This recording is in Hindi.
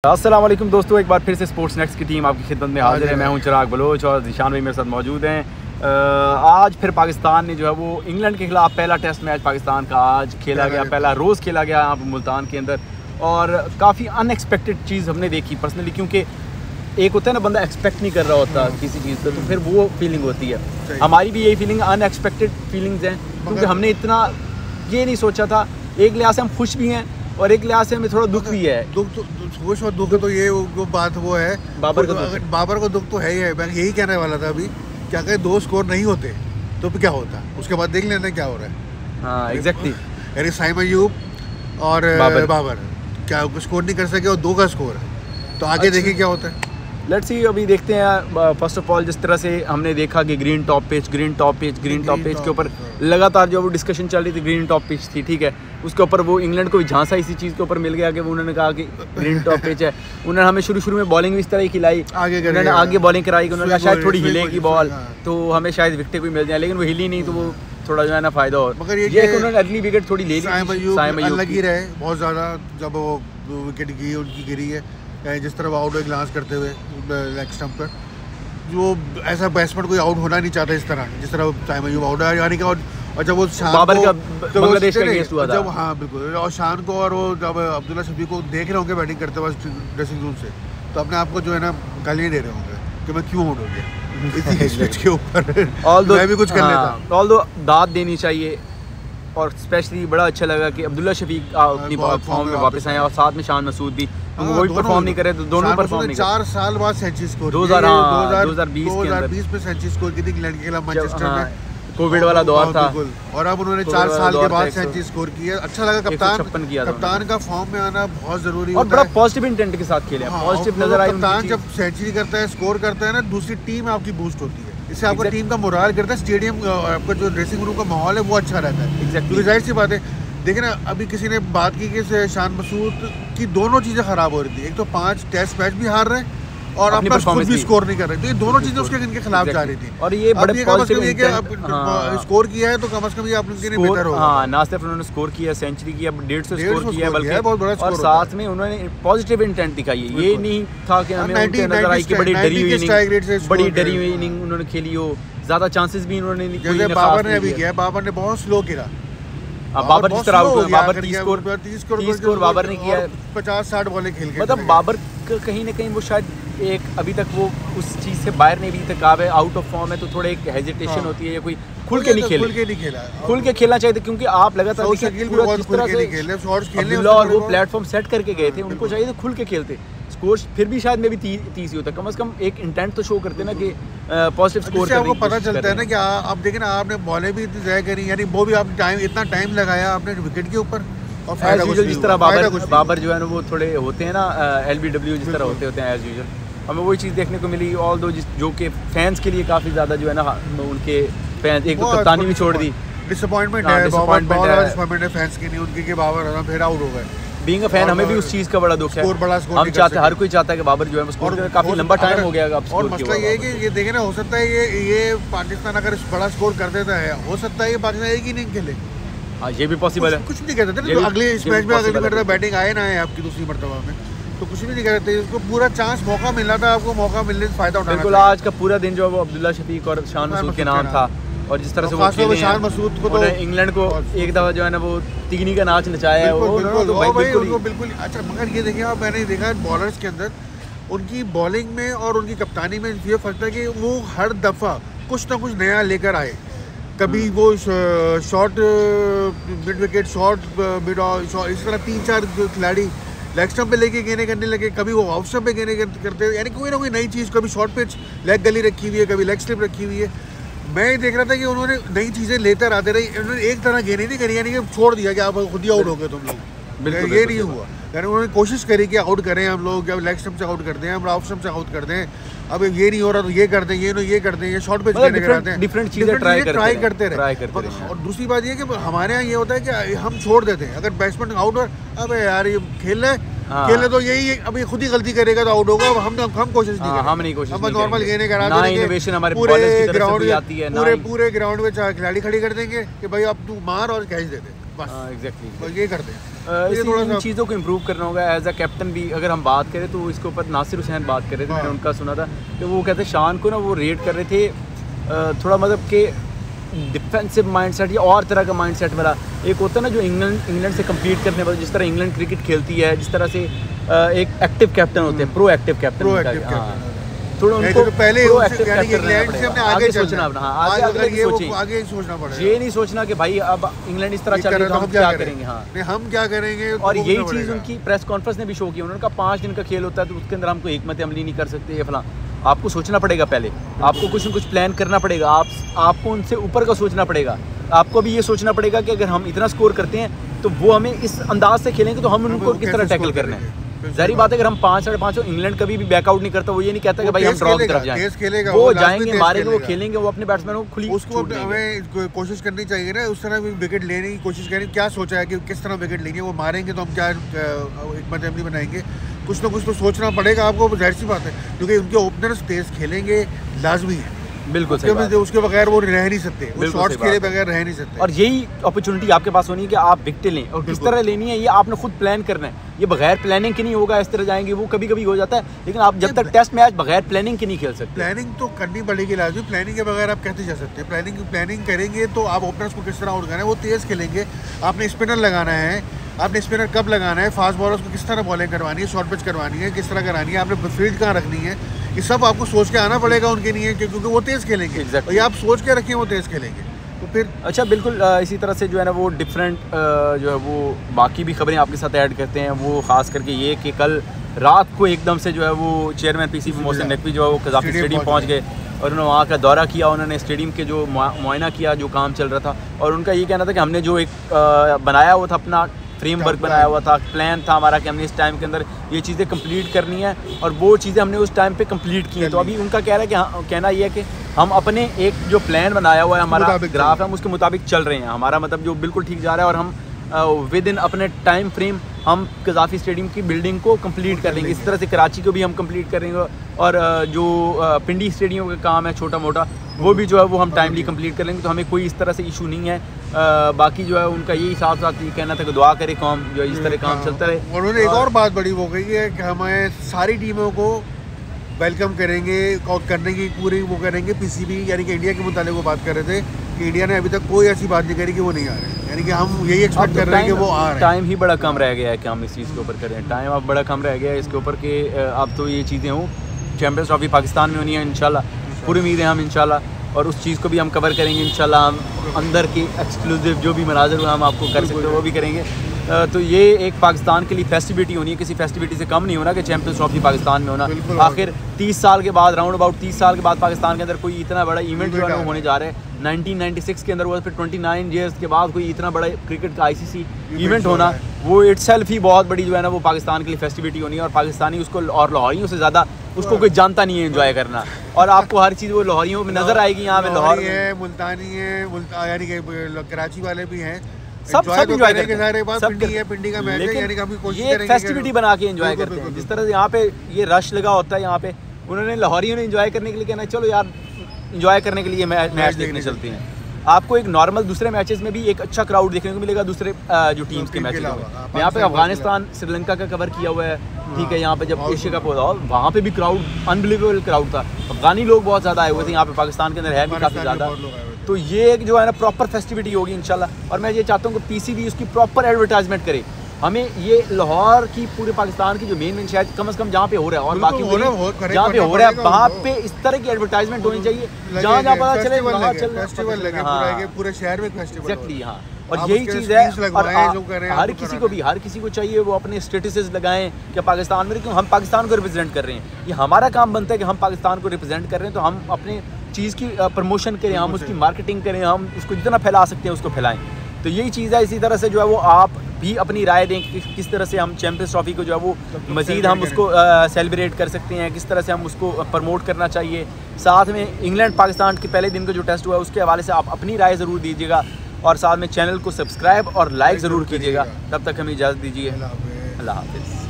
अस्सलाम वालेकुम दोस्तों, एक बार फिर से स्पोर्ट्स नेक्स्ट की टीम आपकी खिदमत में हाजिर है। मैं हूं चिराग बलोच और निशान भाई मेरे साथ मौजूद हैं। आज फिर पाकिस्तान ने जो है वो इंग्लैंड के खिलाफ पहला टेस्ट मैच पाकिस्तान का आज खेला गया, पहला रोज़ खेला गया यहाँ पर मुल्तान के अंदर। और काफ़ी अनएक्सपेक्टेड चीज़ हमने देखी पर्सनली, क्योंकि एक होता है ना बंदा एक्सपेक्ट नहीं कर रहा होता किसी चीज़ से, तो फिर वो फीलिंग होती है। हमारी भी यही फीलिंग अनएक्सपेक्टेड फीलिंग्स हैं, क्योंकि हमने इतना ये नहीं सोचा था। एक लिहाज से हम खुश भी हैं और एक लिहाज से हमें थोड़ा दुख भी है। खुश और दुख तो ये वो बात वो है, बाबर को दुख तो है ही है। मैं यही कहने वाला था अभी कि अगर 2 स्कोर नहीं होते तो क्या होता, उसके बाद देख लेना क्या हो रहा है। हाँ एग्जैक्टली, यानी साइम अयूब और बाबर क्या स्कोर नहीं कर सके और 2 का स्कोर, तो आगे देखिए क्या होता है। लेट्स सी, अभी देखते हैं। फर्स्ट ऑफ ऑल जिस तरह से हमने देखा कि ग्रीन टॉप पिच के ऊपर लगातार जो वो डिस्कशन चल रही थी, ग्रीन टॉप पिच थी, ठीक है, उसके ऊपर वो इंग्लैंड को भी झांसा इसी चीज़ के ऊपर मिल गया कि उन्होंने कहा कि ग्रीन टॉप पिच है। उन्होंने हमें शुरू में बॉलिंग भी इस तरह ही खिलाई, उन्होंने आगे बॉलिंग कराई, उन्होंने कहा शायद थोड़ी हिलेगी बॉल तो हमें शायद विकेट भी मिल जाए, लेकिन वो हिली नहीं, तो वो थोड़ा जो है ना फायदा हो। मगर ये उन्होंने अर्ली विकेट थोड़ी ले ली, लगी रहे बहुत ज़्यादा जब वो विकेट गिरी उनकी गिरी है, जिस तरह आउट ग्लांस करते हुए लेग स्टंप पर, जो ऐसा बैट्समैन कोई आउट होना नहीं चाहता इस तरह, जिस तरह साइम अयूब आउट है यानी कि। और जब वो बाबर का बांग्लादेश का अगेंस्ट हुआ था, जब हाँ बिल्कुल, और शान को और वो जब अब्दुल्ला शफीक को देख रहे होंगे बैटिंग करते हुए ड्रेसिंग रूम से, तो अपने आप को जो है ना गालियाँ दे रहे होंगे कि मैं क्यों आउट हो गया इस पिच के ऊपर। मैं भी कुछ कर लेता। ऑल्दो दाद देनी चाहिए, और स्पेशली बड़ा अच्छा लगा कि अब्दुल्ला शफीक अपनी फॉर्म में वापस आए, और साथ में शान मसूद भी, वो भी परफॉर्म नहीं करे तो दोनों परफॉर्म नहीं। 4 साल बाद सेंचुरी स्कोर 2020 में सेंचुरी स्कोर की थी इंग्लैंड के खिलाफ मैनचेस्टर में, कोविड वाला दौर था, और अब उन्होंने 4 साल के बाद सेंचुरी स्कोर की है। अच्छा लगा, कप्तान का फॉर्म में आना बहुत जरूरी है और बड़ा पॉजिटिव इंटेंट के साथ खेले, पॉजिटिव नजर आई। कप्तान जब सेंचुरी करता है, स्कोर करता है ना, दूसरी टीम आपकी बूस्ट होती है, इससे आपका टीम का मोराल करता है, स्टेडियम आपका जो ड्रेसिंग रूम का माहौल है वो अच्छा रहता है। क्योंकि जाहिर सी बात है, देखिए ना, अभी किसी ने बात की कि शान मसूद की दोनों चीज़ें खराब हो रही थी। एक तो 5 टेस्ट मैच भी हार रहे और अपना खुद भी स्कोर नहीं कर रहे, तो ये दोनों चीजें उसके इनके खिलाफ जा रही थी। और ये बड़े पॉजिटिव है कि स्कोर किया है तो कम से कम ये आप लोगों के लिए बेहतर होगा। हाँ, ना सिर्फ उन्होंने स्कोर किया, सेंचुरी की, अब 150 स्कोर किया है, बल्कि बहुत बड़ा स्कोर, और साथ में उन्होंने पॉजिटिव इंटेंट दिखाई है। ये नहीं था कि हमें उनके नजर आई कि बड़ी डरी हुई इनिंग उन्होंने खेली हो, ज्यादा चांसेस भी उन्होंने नहीं। जैसे बाबर ने अभी किया, बाबर ने बहुत स्लो गिरा, बाबर जिस तरह बाबर 30 स्कोर बाबर ने किया, 50-60 बॉलें खेल के, मतलब बाबर कहीं ना कहीं वो शायद एक अभी तक वो उस चीज़ से बाहर नहीं भी तक आवे, आउट ऑफ फॉर्म है, तो थोड़े एक हेजिटेशन होती है, या कोई खुल के नहीं खेला, खुल के खेलना चाहिए था, क्योंकि आप लगातार और वो प्लेटफॉर्म सेट करके गए थे, उनको चाहिए था खुल के खेलते। स्कोर फिर भी शायद में भी 30 ही होता, कम से कम एक इंटेंट तो शो करते ना कि पॉजिटिव स्कोर। आपको पता चलता है ना कि आप देखें ना, आपने बॉलें भी इतनी ज़्यादा करी, यानी वो भी आपने इतना टाइम लगाया आपने विकेट के ऊपर, और एज यूजुअल जिस तरह बाबर जो है ना वो थोड़े होते हैं ना LBW जिस तरह होते हैं एज यूजुअल, हमें वही चीज़ देखने को मिली। ऑल दो जो कि फैंस के लिए काफ़ी ज़्यादा जो है ना, उनके फैंस एक तो कप्तानी भी छोड़ दी, डिसअपॉइंटमेंट है फैंस के लिए उनकी, बाबर फिर आउट हो गए। बीइंग अ फैन हमें भी उस चीज़ का बड़ा दुख है, हम चाहते, हर कोई चाहता है कि बाबर जो है स्कोर करे, काफ़ी लंबा टाइम हो गया। और मसला ये है कि ये देखे ना, हो सकता है ये पाकिस्तान अगर बड़ा स्कोर कर देता है, हो सकता है ये पाकिस्तान एक ही नहीं खेले। हाँ, ये भी पॉसिबल है, कुछ नहीं कहते थे अगले इस मैच में, अगली बैटिंग आए ना है आपकी दूसरी मरतबा में, तो कुछ भी नहीं कहते, उसको पूरा चांस मौका मिलना था, आपको मौका मिलने से फायदा उठाना। बिल्कुल, आज का पूरा दिन जो है वो अब्दुल्ला शफीक और शान मसूद के नाम था, और जिस तरह से वो खेले शान मसूद को तो इंग्लैंड को एक दफा जो है ना वो तीगनी का नाच नचाया है, वो बिल्कुल। अच्छा, मगर ये देखिए आप, मैंने देखा बॉलर्स के अंदर उनकी बॉलिंग में और उनकी कप्तानी में ये फर्क था कि वो हर दफ़ा कुछ ना कुछ नया लेकर आए। कभी वो short mid wicket, short mid, इस तरह 3-4 खिलाड़ी लेग स्टंप पे लेके गेंदें करने लगे, कभी वो ऑफ स्टंप पे गेंदें करते, यानी कोई ना कोई नई चीज़, कभी शॉर्ट पिच लेग गली रखी हुई है, कभी लेग स्लिप रखी हुई है। मैं देख रहा था कि उन्होंने नई चीज़ें लेकर आते रहे, उन्होंने एक तरह गेंदें नहीं करी, यानी कि छोड़ दिया कि आप खुद ही आउट हो गए तुम लोग, ये नहीं हुआ। यानी उन्होंने कोशिश करी कि आउट करें हम लोग, जब लेग स्टंप से आउट करते हैं, हम ऑफ स्टंप से आउट करते हैं, अब ये नहीं हो रहा तो ये करते हैं, ये करते हैं, ये शॉर्ट पिच गेंदें कराते हैं, डिफरेंट चीज़ें ट्राई करते रहे। और दूसरी बात ये कि हमारे यहाँ ये होता है कि हम छोड़ देते हैं, अगर बैट्समैन आउट हो, अबे यार ये खेल रहे तो यही अभी खुद ही गलती करेगा तो आउट होगा, हम कोशिश नहीं करेंगे, हम नहीं कोशिश, हम नॉर्मल गेंदें करा देंगे, पूरे ग्राउंड में खिलाड़ी खड़ी कर देंगे कि भाई अब तू मार और कैच दे दे। बस एग्जैक्टली ये करते हैं। इन चीज़ों को इम्प्रूव करना होगा। एज अ कैप्टन भी अगर हम बात करें तो इसके ऊपर नासिर हुसैन बात कर रहे थे, मैंने उनका सुना था कि वो कहते शान को ना वो रेट कर रहे थे थोड़ा मतलब कि डिफेंसिव माइंडसेट या और तरह का माइंडसेट वाला। एक होता है ना जो इंग्लैंड से कम्पीट करने वाला, जिस तरह इंग्लैंड क्रिकेट खेलती है, जिस तरह से एक एक्टिव कैप्टन होते हैं, प्रो एक्टिव कैप्टन, थोड़ा उनको पहले आगे सोचना अपना, आगे सोचना पड़ेगा। ये नहीं सोचना कि भाई अब इंग्लैंड इस तरह चल रही है तो हम क्या करेंगे। हाँ, हम क्या करेंगे। और यही चीज़ उनकी प्रेस कॉन्फ्रेंस ने भी शो की। उन्होंने कहा 5 दिन का खेल होता है तो उसके अंदर हम कोई हिकमत अमली नहीं कर सकते, ये फलां। आपको सोचना पड़ेगा, पहले आपको कुछ न कुछ प्लान करना पड़ेगा, आपको उनसे ऊपर का सोचना पड़ेगा। आपको भी ये सोचना पड़ेगा कि अगर हम इतना स्कोर करते हैं तो वो हमें इस अंदाज से खेलेंगे तो हम उनको किस तरह टैकल करना है। जाहिर बात है अगर हम 5 साढ़े 5 इंग्लैंड कभी भी बैकआउट नहीं करता, वो ये नहीं कहता कि भाई हम ड्रॉ की तरफ जाएं, वो जाएंगे मारेंगे, वो खेलेंगे, वो अपने बैट्समैनों को खुली उसको हमें कोशिश करनी चाहिए ना उस तरह भी विकेट लेने की कोशिश करें। क्या सोचा है कि किस तरह विकेट लेंगे, वो मारेंगे तो हम क्या हिकमत अमली बनाएंगे। कुछ ना कुछ तो सोचना पड़ेगा आपको, जाहिर सी बात है, क्योंकि उनके ओपनर्स तेज खेलेंगे लाजमी है। बिल्कुल सही बात। उसके बगैर वो रह नहीं सकते, वो शॉट्स खेले बगैर रह नहीं सकते। और यही अपॉर्चुनिटी आपके पास होनी है कि आप विकेट लें, और किस तरह लेनी है ये आपने खुद प्लान करना है। ये बगैर प्लानिंग के नहीं होगा, इस तरह जाएंगे, वो कभी कभी हो जाता है, लेकिन आप जब तक टेस्ट मैच बगैर प्लानिंग के नहीं खेल सकते। प्लानिंग तो करनी पड़ेगी लाजमी, प्लानिंग के बगैर आप कैसे जा सकते हैं। प्लानिंग करेंगे तो आप ओपनर्स को किस तरह आउट करना है, वो तेज खेलेंगे। आपने स्पिनर लगाना है, आपने स्पिनर कब लगाना है, फास्ट बॉलर्स को किस तरह बॉलिंग करवानी है, शॉर्ट पिच करवानी है, किस तरह करानी है, आपने फील्ड कहाँ रखनी है, ये सब आपको सोच के आना पड़ेगा उनके लिए, क्योंकि वो तेज़ खेलेंगे। और ये आप सोच के रखें वो तेज़ खेलेंगे तो फिर अच्छा। बिल्कुल इसी तरह से जो है ना वो डिफरेंट जो है वो बाकी भी खबरें आपके साथ ऐड करते हैं। वो ख़ास करके ये कि कल रात को एकदम से जो है वो चेयरमैन पीसीबी मोहसिन नकवी जो है वो कज़ाफ़ी स्टेडियम पहुँच गए और उन्होंने वहाँ का दौरा किया। उन्होंने स्टेडियम के जो मुआयना किया, जो काम चल रहा था, और उनका ये कहना था कि हमने जो एक बनाया हुआ था, अपना फ्रेमवर्क बनाया हुआ था, प्लान था हमारा कि हमने इस टाइम के अंदर ये चीज़ें कंप्लीट करनी है, और वो चीज़ें हमने उस टाइम पे कंप्लीट की हैं। तो अभी उनका कह रहा है कि कहना ये है कि हम अपने एक जो प्लान बनाया हुआ है, हमारा ग्राफ है, हम उसके मुताबिक चल रहे हैं। हमारा मतलब जो बिल्कुल ठीक जा रहा है, और हम विद इन अपने टाइम फ्रेम हम कज़ाफ़ी स्टेडियम की बिल्डिंग को कंप्लीट कर लेंगे। इस तरह से कराची को भी हम कंप्लीट करेंगे, और जो पिंडी स्टेडियम का काम है छोटा मोटा, वो भी जो है वो हम टाइमली कंप्लीट कर लेंगे। तो हमें कोई इस तरह से इशू नहीं है। बाकी जो है उनका यही साथ साथ ये कहना था कि दुआ करे कौम जो इस तरह काम चलता रहे। और उन्होंने एक और बात बड़ी वो कही है कि हमें सारी टीमों को वेलकम करेंगे और करने की पूरी वो करेंगे। पीसीबी यानी कि इंडिया के मुताबिक वो बात कर रहे थे कि इंडिया ने अभी तक कोई ऐसी बात नहीं करी कि वो नहीं आ रहे, यानी कि हम यही एक्सपेक्ट कर रहे हैं कि वो आ रहे हैं। टाइम ही बड़ा कम रह गया है कि हम इस चीज़ के ऊपर करें। टाइम अब बड़ा कम रह गया है इसके ऊपर कि अब तो ये चीज़ें हों। चैम्पियंस ट्रॉफी पाकिस्तान में होनी है इंशाल्लाह, पूरी उम्मीद है हम इंशाल्लाह, और उस चीज़ को भी हम कवर करेंगे इंशाल्लाह। हम अंदर की एक्सक्लूसिव जो भी मनाज़र हम आपको कर सकते हैं वो भी करेंगे। तो ये एक पाकिस्तान के लिए फेस्टिविटी होनी है, किसी फेस्टिविटी से कम नहीं होना कि चैम्पियंस ट्रॉफी पाकिस्तान में होना। आखिर 30 साल के बाद, राउंड अबाउट 30 साल के बाद पाकिस्तान के अंदर कोई इतना बड़ा इवेंट जो है होने जा रहा है। 1996 के अंदर हुआ, फिर 29 ईयर्स के बाद कोई इतना बड़ा क्रिकेट का ICC इवेंट होना, वो इटसेल्फ ही बहुत बड़ी जो है ना वो पाकिस्तान के लिए फेस्टिविटी होनी है। और पाकिस्तानी उसको और लाहौरियों से ज़्यादा उसको कोई जानता नहीं है एंजॉय करना, और आपको हर चीज़ वो लाहौरियों में नज़र आएगी। यहाँ पे लाहौर है, मुल्तानी है, यानी कि कराची वाले भी हैं, सब एंजॉय करते हैं। पिंडी का मैच है, यानी कि हम कोशिश करेंगे ये फेस्टिविटी बना के एंजॉय करते हैं। जिस तरह से यहाँ पे ये रश लगा होता है, यहाँ पे उन्होंने लाहौरियों ने एंजॉय करने के लिए कहना चलो यार एंजॉय करने के लिए मैच देखने चलते हैं। आपको एक नॉर्मल दूसरे मैचेस में भी एक अच्छा क्राउड देखने को मिलेगा दूसरे जो टीम्स के मैचेस में। यहाँ पे अफगानिस्तान श्रीलंका का कवर किया हुआ है, ठीक है। यहाँ पे जब एशिया कप होता है वहाँ पे भी क्राउड अनबिलीवेबल क्राउड था, अफगानी लोग बहुत ज़्यादा आए हुए थे। यहाँ पे पाकिस्तान के अंदर है भी काफ़ी ज़्यादा। तो ये एक जो है ना प्रॉपर फेस्टिविटी होगी इंशाल्लाह। और मैं ये चाहता हूँ कि पीसीबी उसकी प्रॉपर एडवर्टाइजमेंट करे। हमें ये लाहौर की पूरे पाकिस्तान की जो मेन शायद कम से कम जहाँ पे हो रहा है, और बाकी जहाँ पे हो रहा है वहाँ पे इस तरह की एडवर्टाइजमेंट होनी चाहिए, जहाँ जहाँ पता चले वहाँ फेस्टिवल लगे, पूरे शहर में फेस्टिवल। एग्जैक्टली, हाँ। और यही चीज़ है, और हर किसी को चाहिए वो अपने स्टेटसेस लगाएं कि पाकिस्तान में, क्यों हम पाकिस्तान को रिप्रेजेंट कर रहे हैं। ये हमारा काम बनता है कि हम पाकिस्तान को रिप्रेजेंट कर रहे हैं, तो हम अपने चीज़ की प्रमोशन करें, हम उसकी मार्केटिंग करें, हम उसको जितना फैला सकते हैं उसको फैलाएं। तो यही चीज़ है। इसी तरह से जो है वो आप भी अपनी राय दें कि किस तरह से हम चैम्पियंस ट्रॉफी को जो है वो मज़ीद हम उसको सेलिब्रेट कर सकते हैं, किस तरह से हम उसको प्रमोट करना चाहिए। साथ में इंग्लैंड पाकिस्तान के पहले दिन का जो टेस्ट हुआ है उसके हवाले से आप अपनी राय ज़रूर दीजिएगा, और साथ में चैनल को सब्सक्राइब और लाइक ज़रूर कीजिएगा। तब तक हमें इजाज़त दीजिए। अल्लाह हाफ़िज़।